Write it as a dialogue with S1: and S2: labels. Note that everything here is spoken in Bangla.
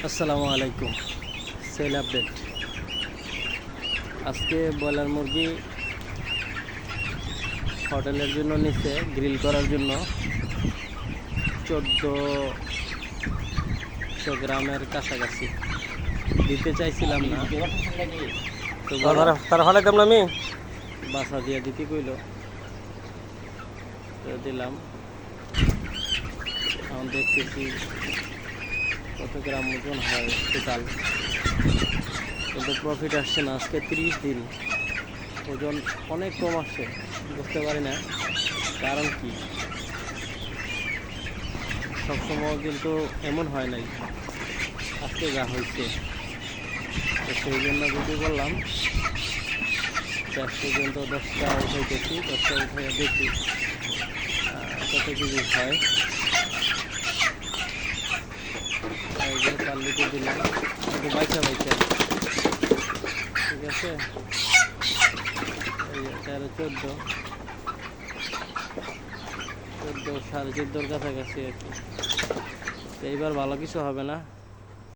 S1: আসসালামু আলাইকুম। Sell update. আজকে ব্রয়লার মুরগি হোটেলের জন্য নিচে গ্রিল করার জন্য 1400 গ্রামের কাছাকাছি দিতে চাইছিলাম না, তো
S2: তার হলে কেমন আমি
S1: বাসা দিয়ে দিতে কইল, তো দিলাম। এখন দেখতেছি কত গ্রাম ওজন হয় টোটাল, কিন্তু প্রফিট আসছে না। আজকে 30 দিন ওজন অনেক কম আসছে, বুঝতে পারি না কারণ কি। সবসময় কিন্তু এমন হয় নাই, আজকে যা হয়েছে, তো সেই জন্য ভিডিও করলাম। শেষ পর্যন্ত 10টা উঠাইতেছি, 10টা উঠাইয়া দেখি কত কেজি হয়। এই যে পাল্লিতে দিলাম, একটু বাইচা বাইচা, ঠিক আছে। এই যে 13, 14, 14, 14.5 কাছাকাছি আর কি। এইবার ভালো কিছু হবে না।